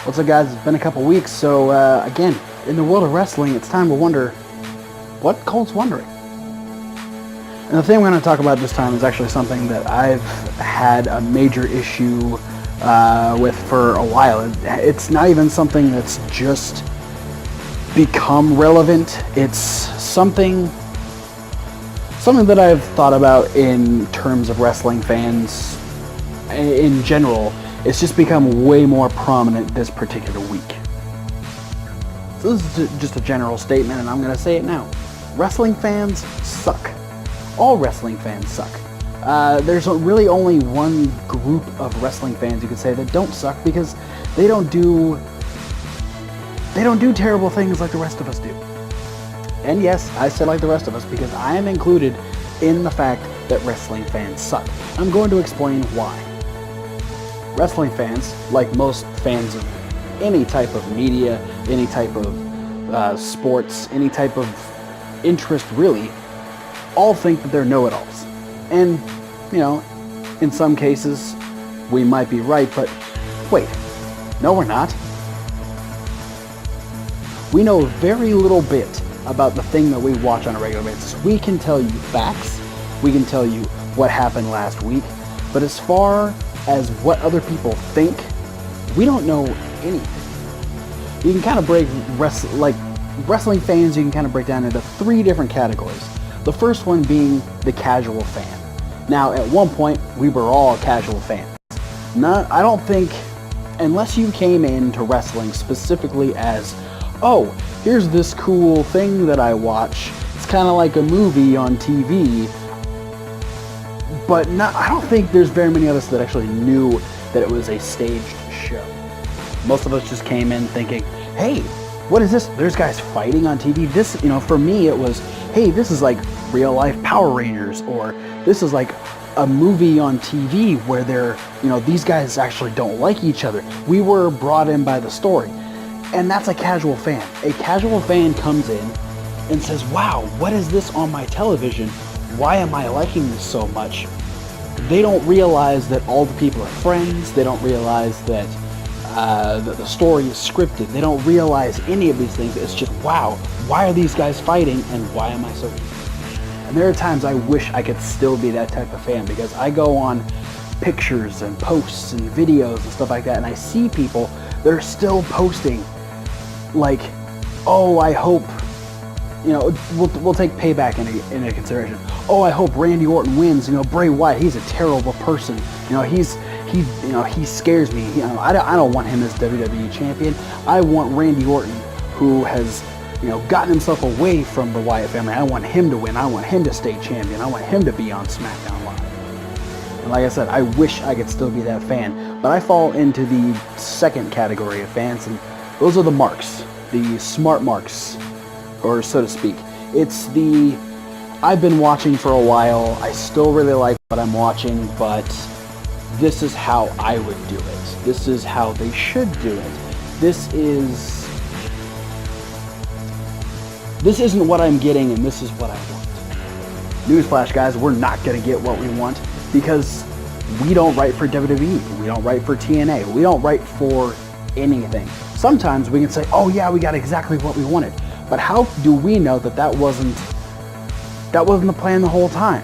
What's up, guys? It's been a couple weeks, so again, in the world of wrestling, it's time to wonder what Colt's wondering. And the thing we're going to talk about this time is actually something that I've had a major issue with for a while. It's not even something that's just become relevant. It's something that I've thought about in terms of wrestling fans in general. It's just become way more prominent this particular week. So this is just a general statement, and I'm going to say it now. Wrestling fans suck. All wrestling fans suck. There's really only one group of wrestling fans you could say that don't suck, because they don't do terrible things like the rest of us do. And yes, I said like the rest of us because I am included in the fact that wrestling fans suck. I'm going to explain why. Wrestling fans, like most fans of any type of media, any type of sports, any type of interest really, all think that they're know-it-alls. And, you know, in some cases, we might be right, but wait, no we're not. We know very little bit about the thing that we watch on a regular basis. We can tell you facts, we can tell you what happened last week, but as far as what other people think, we don't know anything. You can kind of break wrestling fans, you can kind of break down into three different categories. The first one being the casual fan. Now, at one point, we were all casual fans. I don't think, unless you came into wrestling specifically as, oh, here's this cool thing that I watch. It's kind of like a movie on TV. But I don't think there's very many of us that actually knew that it was a staged show. Most of us just came in thinking, hey, what is this? There's guys fighting on TV. This, for me, it was, hey, this is like real life Power Rangers, or this is like a movie on TV where these guys actually don't like each other. We were brought in by the story. And that's a casual fan. A casual fan comes in and says, wow, what is this on my television? Why am I liking this so much? They don't realize that all the people are friends. They don't realize that the story is scripted. They don't realize any of these things. It's just, wow, why are these guys fighting, and why am I so into it? And there are times I wish I could still be that type of fan, because I go on pictures and posts and videos and stuff like that, and I see people that are still posting like, oh, I hope, we'll take Payback into consideration. Oh, I hope Randy Orton wins. Bray Wyatt, he's a terrible person. He scares me. I don't want him as WWE champion. I want Randy Orton, who has, gotten himself away from the Wyatt family. I want him to win. I want him to stay champion. I want him to be on SmackDown Live. And like I said, I wish I could still be that fan. But I fall into the second category of fans, and those are the marks, the smart marks, or so to speak. It's I've been watching for a while, I still really like what I'm watching, but this is how I would do it. This is how they should do it. This isn't what I'm getting, and this is what I want. Newsflash, guys, we're not going to get what we want, because we don't write for WWE, we don't write for TNA, we don't write for anything. Sometimes we can say, oh yeah, we got exactly what we wanted. But how do we know that wasn't the plan the whole time?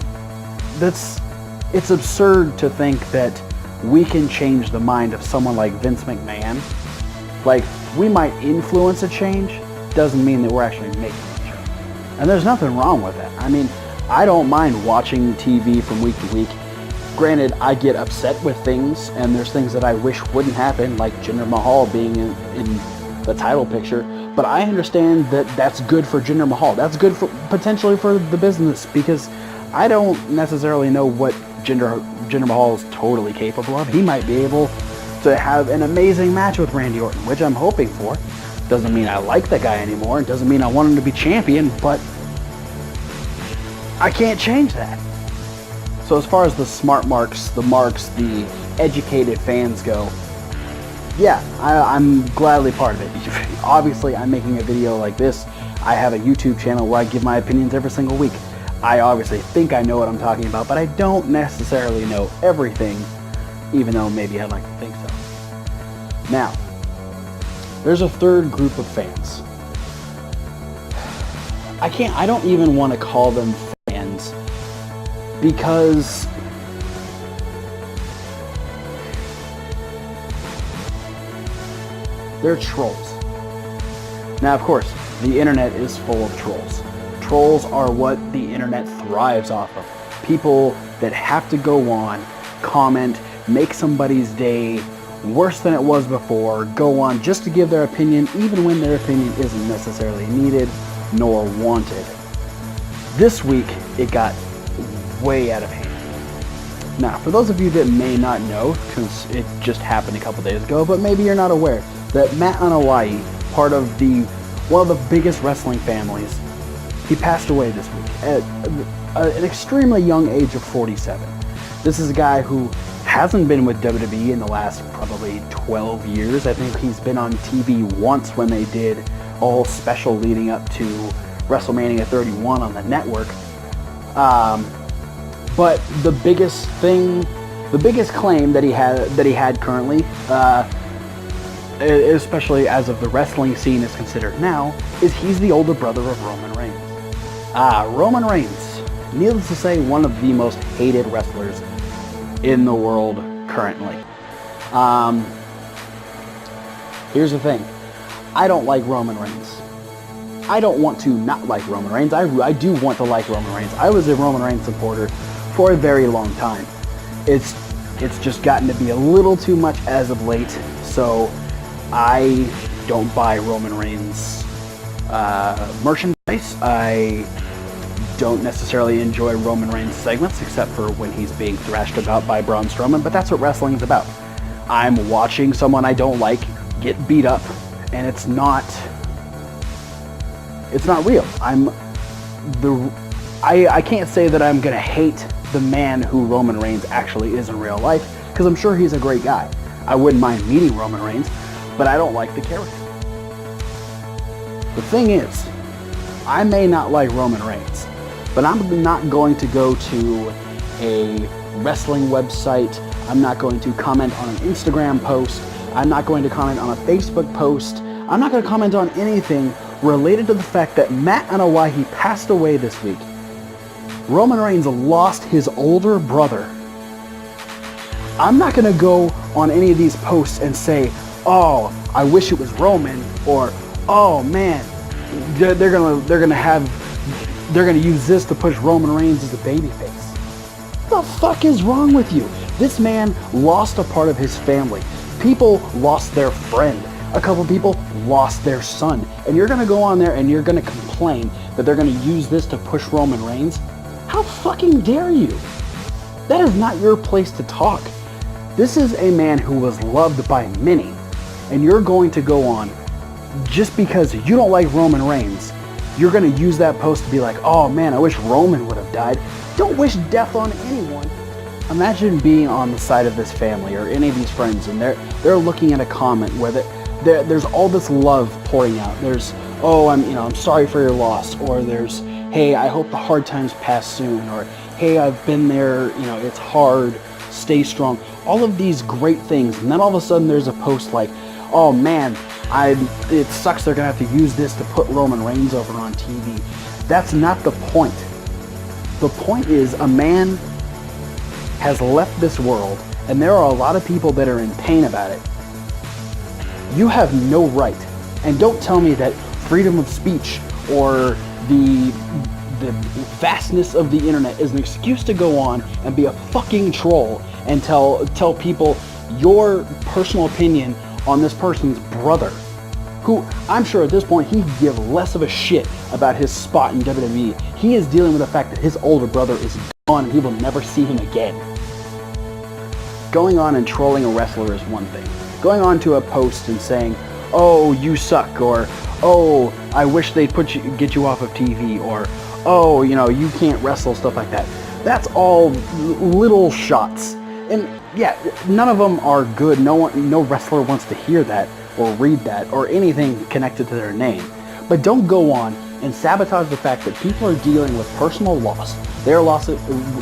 It's absurd to think that we can change the mind of someone like Vince McMahon. Like, we might influence a change, doesn't mean that we're actually making a change. And there's nothing wrong with that. I mean, I don't mind watching TV from week to week. Granted, I get upset with things, and there's things that I wish wouldn't happen, like Jinder Mahal being in the title picture. But I understand that that's good for Jinder Mahal. That's good potentially for the business, because I don't necessarily know what Jinder Mahal is totally capable of. He might be able to have an amazing match with Randy Orton, which I'm hoping for. Doesn't mean I like the guy anymore. It doesn't mean I want him to be champion, but I can't change that. So as far as the smart marks, the educated fans go, yeah, I'm gladly part of it. Obviously, I'm making a video like this. I have a YouTube channel where I give my opinions every single week. I obviously think I know what I'm talking about, but I don't necessarily know everything, even though maybe I'd like to think so. Now, There's a third group of fans. I don't even want to call them fans because they're trolls. Now, of course, the internet is full of trolls. Trolls are what the internet thrives off of. People that have to go on, comment, make somebody's day worse than it was before, go on just to give their opinion, even when their opinion isn't necessarily needed nor wanted. This week, it got way out of hand. Now, for those of you that may not know, because it just happened a couple days ago, but maybe you're not aware, that Matt Anoa'i, part of one of the biggest wrestling families, he passed away this week at an extremely young age of 47. This is a guy who hasn't been with WWE in the last probably 12 years. I think he's been on TV once when they did a whole special leading up to WrestleMania 31 on the network. But the biggest claim that he had currently, especially as of the wrestling scene is considered now, is he's the older brother of Roman Reigns. Roman Reigns, needless to say, one of the most hated wrestlers in the world currently. Here's the thing. I don't like Roman Reigns. I don't want to not like Roman Reigns. I do want to like Roman Reigns. I was a Roman Reigns supporter for a very long time. It's just gotten to be a little too much as of late, so I don't buy Roman Reigns merchandise. I don't necessarily enjoy Roman Reigns segments, except for when he's being thrashed about by Braun Strowman, but that's what wrestling's about. I'm watching someone I don't like get beat up, and it's not real. I can't say that I'm gonna hate the man who Roman Reigns actually is in real life, because I'm sure he's a great guy. I wouldn't mind meeting Roman Reigns, but I don't like the character. The thing is, I may not like Roman Reigns, but I'm not going to go to a wrestling website. I'm not going to comment on an Instagram post. I'm not going to comment on a Facebook post. I'm not going to comment on anything related to the fact that Matt Anoa'i passed away this week. Roman Reigns lost his older brother. I'm not going to go on any of these posts and say, oh, I wish it was Roman, or oh man, they're gonna use this to push Roman Reigns as a babyface. What the fuck is wrong with you? This man lost a part of his family. People lost their friend. A couple people lost their son. And you're gonna go on there and you're gonna complain that they're gonna use this to push Roman Reigns? How fucking dare you? That is not your place to talk. This is a man who was loved by many. And you're going to go on, just because you don't like Roman Reigns, you're going to use that post to be like, oh man, I wish Roman would have died. Don't wish death on anyone. Imagine being on the side of this family or any of these friends, and they're looking at a comment where there's all this love pouring out. There's, oh, I'm sorry for your loss, or there's, hey, I hope the hard times pass soon, or hey, I've been there, it's hard, stay strong. All of these great things, and then all of a sudden there's a post like, oh man, it sucks they're going to have to use this to put Roman Reigns over on TV. That's not the point. The point is, a man has left this world, and there are a lot of people that are in pain about it. You have no right, and don't tell me that freedom of speech or the vastness of the internet is an excuse to go on and be a fucking troll and tell people your personal opinion on this person's brother, who I'm sure at this point he'd give less of a shit about his spot in WWE. He is dealing with the fact that his older brother is gone and he will never see him again. Going on and trolling a wrestler is one thing. Going on to a post and saying, oh, you suck, or oh, I wish they'd get you off of TV, or oh, you can't wrestle, stuff like that. That's all little shots. And yeah, none of them are good. No wrestler wants to hear that or read that or anything connected to their name. But don't go on and sabotage the fact that people are dealing with personal loss. They're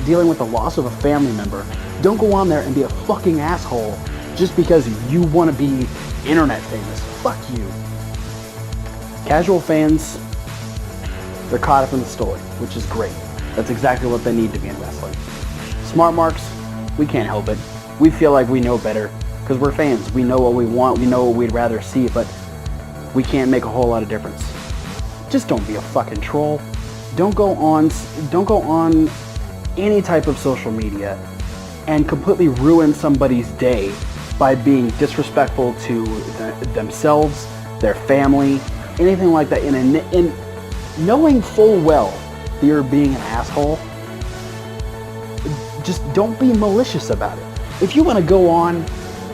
dealing with the loss of a family member. Don't go on there and be a fucking asshole just because you want to be internet famous. Fuck you. Casual fans, they're caught up in the story, which is great. That's exactly what they need to be in wrestling. Smart marks, we can't help it. We feel like we know better because we're fans. We know what we want. We know what we'd rather see, but we can't make a whole lot of difference. Just don't be a fucking troll. Don't go on any type of social media and completely ruin somebody's day by being disrespectful to themselves, their family, anything like that. In knowing full well that you're being an asshole, just don't be malicious about it. If you want to go on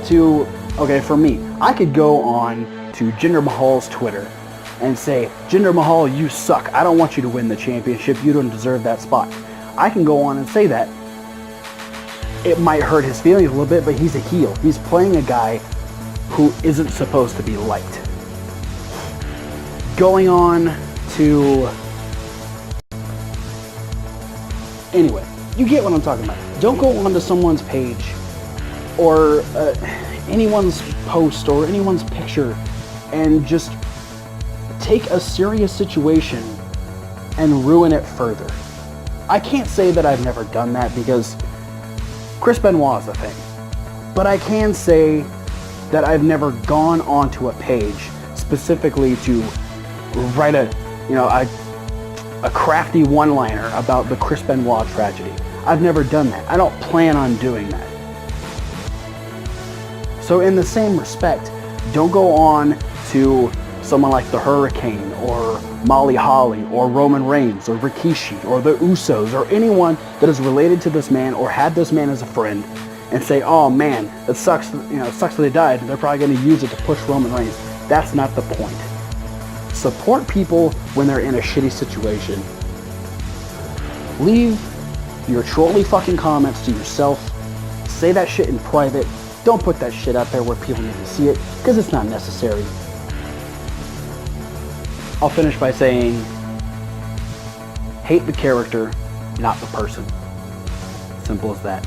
to, okay, for me, I could go on to Jinder Mahal's Twitter and say, Jinder Mahal, you suck. I don't want you to win the championship. You don't deserve that spot. I can go on and say that. It might hurt his feelings a little bit, but he's a heel. He's playing a guy who isn't supposed to be liked. Going on to... Anyway, you get what I'm talking about. Don't go onto someone's page or anyone's post or anyone's picture and just take a serious situation and ruin it further. I can't say that I've never done that because Chris Benoit is a thing. But I can say that I've never gone onto a page specifically to write a crafty one-liner about the Chris Benoit tragedy. I've never done that. I don't plan on doing that. So in the same respect, don't go on to someone like the Hurricane or Molly Holly or Roman Reigns or Rikishi or the Usos or anyone that is related to this man or had this man as a friend and say, oh man, it sucks, it sucks that they died. They're probably going to use it to push Roman Reigns. That's not the point. Support people when they're in a shitty situation. Leave your trolly fucking comments to yourself. Say that shit in private. Don't put that shit out there where people need to see it because it's not necessary. I'll finish by saying, hate the character, not the person. Simple as that.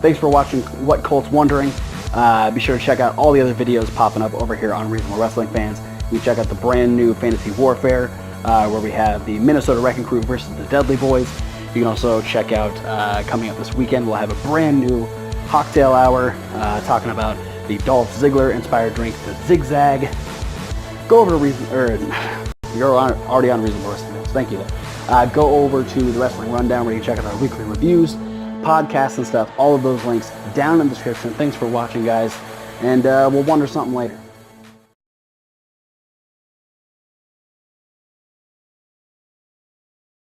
Thanks for watching What Colt's Wondering. Be sure to check out all the other videos popping up over here on Reasonable Wrestling Fans. You check out the brand new Fantasy Warfare, where we have the Minnesota Wrecking Crew versus the Dudley Boys. You can also check out, coming up this weekend, we'll have a brand new Cocktail Hour, talking about the Dolph Ziggler inspired drink, the Zigzag. Go over to you're already on Reasonable Wrestling Fans. Thank you. Go over to the Wrestling Rundown where you can check out our weekly reviews, podcasts and stuff. All of those links down in the description. Thanks for watching, guys, and we'll wonder something later.